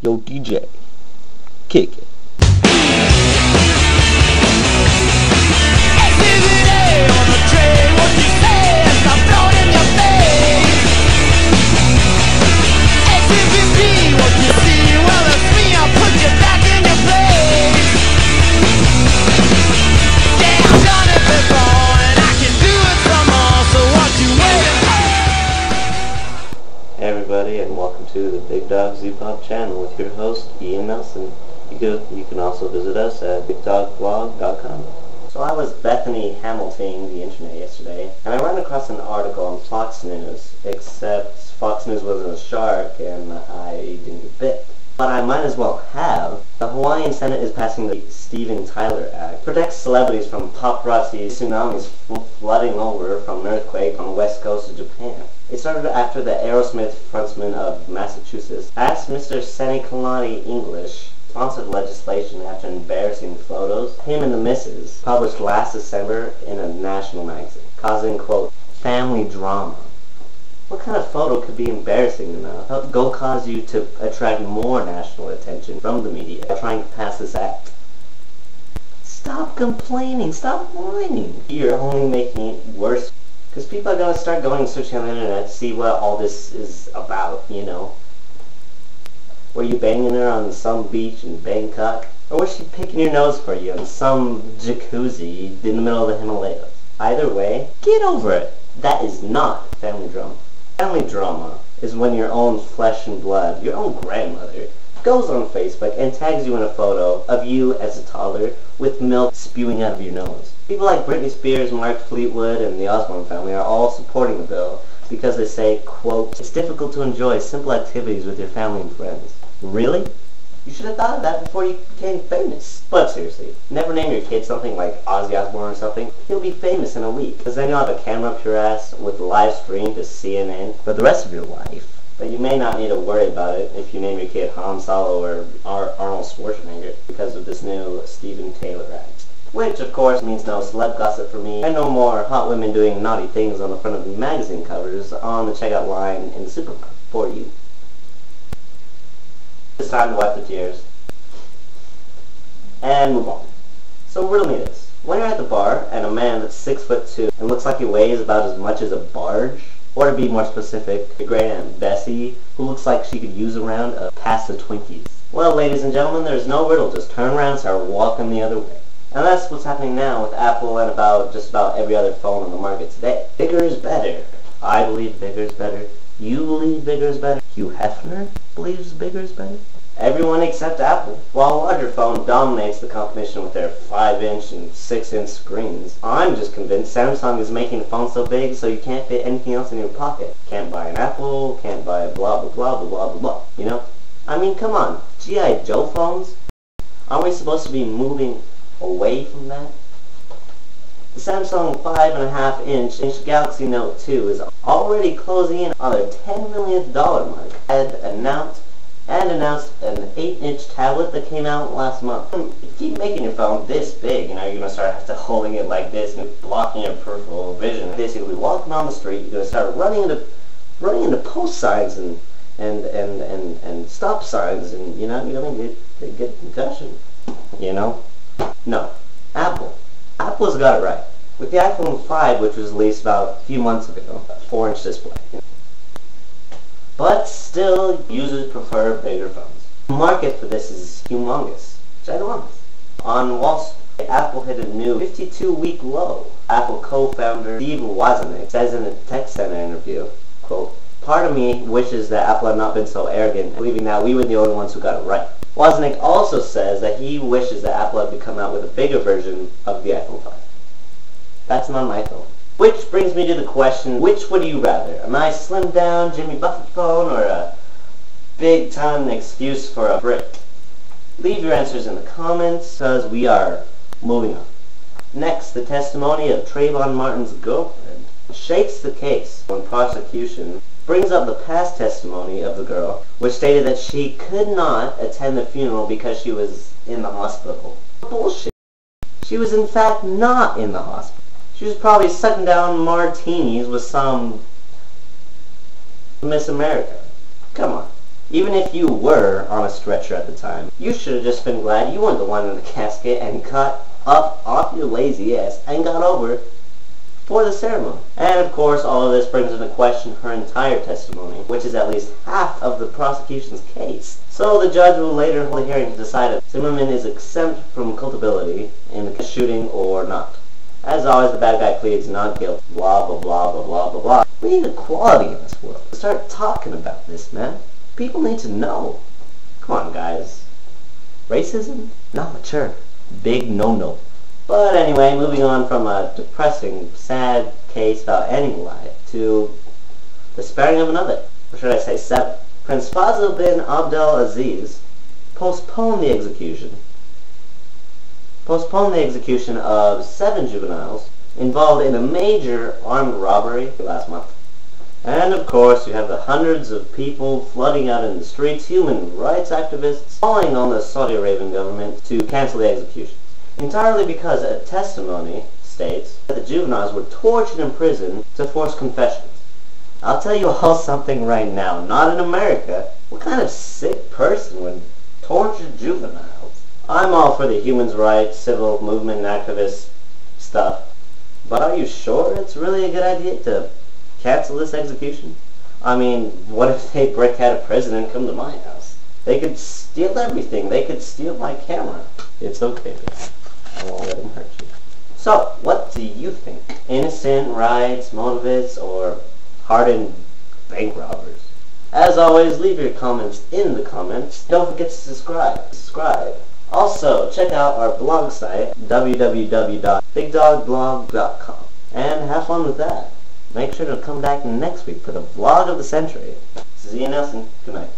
Yo, DJ, kick it. Hey everybody, and welcome to the Big Dog Z-Pop channel with your host Ian Nelson. You can also visit us at bigdogblog.com. So I was Bethany Hamiltoning the internet yesterday, and I ran across an article on Fox News, except Fox News wasn't a shark and I didn't get bit. But I might as well have. The Hawaiian Senate is passing the Steven Tyler Act. Protects celebrities from paparazzi tsunamis flooding over from an earthquake on the west coast of Japan. It started after the Aerosmith frontman of Massachusetts asked Mr. Senekalani English sponsored legislation after embarrassing photos him and the missus published last December in a national magazine, causing, quote, family drama. What kind of photo could be embarrassing enough? Go cause you to attract more national attention from the media by trying to pass this act. Stop complaining. Stop whining. You're only making it worse. Because people are going to start going and searching on the internet to see what all this is about, you know. Were you banging her on some beach in Bangkok? Or was she picking your nose for you in some jacuzzi in the middle of the Himalayas? Either way, get over it. That is not family drama. Family drama is when your own flesh and blood, your own grandmother, goes on Facebook and tags you in a photo of you as a toddler with milk spewing out of your nose. People like Britney Spears, Mark Fleetwood, and the Osbourne family are all supporting the bill because they say, quote, it's difficult to enjoy simple activities with your family and friends. Really? You should have thought of that before you became famous. But seriously, never name your kid something like Ozzy Osbourne or something. He'll be famous in a week. Because then you'll have a camera up your ass with a live stream to CNN for the rest of your life. But you may not need to worry about it if you name your kid Han Solo or Arnold Schwarzenegger because of this new Steven Tyler Act. Which, of course, means no celeb gossip for me, and no more hot women doing naughty things on the front of the magazine covers on the checkout line in the supermarket for you. It's time to wipe the tears and move on. So riddle me this. When you're at the bar and a man that's 6'2" and looks like he weighs about as much as a barge, or to be more specific, your great Aunt Bessie, who looks like she could use a round of Pass the Twinkies. Well, ladies and gentlemen, there's no riddle. Just turn around and start walking the other way. And that's what's happening now with Apple and just about every other phone on the market today. Bigger is better. I believe bigger is better. You believe bigger is better. Hugh Hefner believes bigger is better. Everyone except Apple. While a larger phone dominates the competition with their 5-inch and 6-inch screens, I'm just convinced Samsung is making the phone so big so you can't fit anything else in your pocket. Can't buy an Apple, can't buy a blah blah blah blah blah blah blah. You know? I mean, come on. G.I. Joe phones? Aren't we supposed to be moving away from that? The Samsung 5.5-inch Galaxy Note 2 is already closing in on their $10 million mark and announced an 8-inch tablet that came out last month. If you keep making your phone this big, you know, you're going to start holding it like this and blocking your peripheral vision. Basically, walking on the street, you're going to start running into post signs and stop signs, and you know, you're going to get concussion. You know? No. Apple's got it right. With the iPhone 5, which was released about a few months ago, a 4-inch display. But still, users prefer bigger phones. The market for this is humongous. Ginormous. On Wall Street, Apple hit a new 52-week low. Apple co-founder Steve Wozniak says in a Tech Center interview, quote, part of me wishes that Apple had not been so arrogant, believing that we were the only ones who got it right. Wozniak also says that he wishes that Apple had come out with a bigger version of the iPhone 5. That's not an iPhone. Which brings me to the question, which would you rather? A nice slimmed down Jimmy Buffett phone or a big time excuse for a brick? Leave your answers in the comments because we are moving on. Next, the testimony of Trayvon Martin's girlfriend shakes the case when prosecution brings up the past testimony of the girl, which stated that she could not attend the funeral because she was in the hospital. Bullshit. She was in fact not in the hospital. She was probably sucking down martinis with some Miss America. Come on. Even if you were on a stretcher at the time, you should have just been glad you weren't the one in the casket and got up off your lazy ass and got over for the ceremony. And of course, all of this brings into question her entire testimony, which is at least half of the prosecution's case. So the judge will later hold a hearing to decide if Zimmerman is exempt from culpability in the shooting or not. As always, the bad guy pleads not guilty. Blah, blah, blah, blah, blah, blah, blah. We need equality in this world. Start talking about this, man. People need to know. Come on, guys. Racism? Not mature. Big no-no. But anyway, moving on from a depressing, sad case about ending life to the sparing of another. Or should I say 7. Prince Fazil bin Abdel Aziz postponed the execution of 7 juveniles involved in a major armed robbery last month. And of course, you have the hundreds of people flooding out in the streets, human rights activists, calling on the Saudi Arabian government to cancel the executions. Entirely because a testimony states that the juveniles were tortured in prison to force confessions. I'll tell you all something right now, not in America. What kind of sick person would torture juveniles? I'm all for the human rights, civil movement, activist stuff. But are you sure it's really a good idea to cancel this execution? I mean, what if they break out of prison and come to my house? They could steal everything. They could steal my camera. It's okay, baby. I won't let them hurt you. So, what do you think? Innocent rights, motivists, or hardened bank robbers? As always, leave your comments in the comments. Don't forget to subscribe. Also, check out our blog site, www.bigdogblog.com. And have fun with that. Make sure to come back next week for the vlog of the century. This is Ian Nelson. Good night.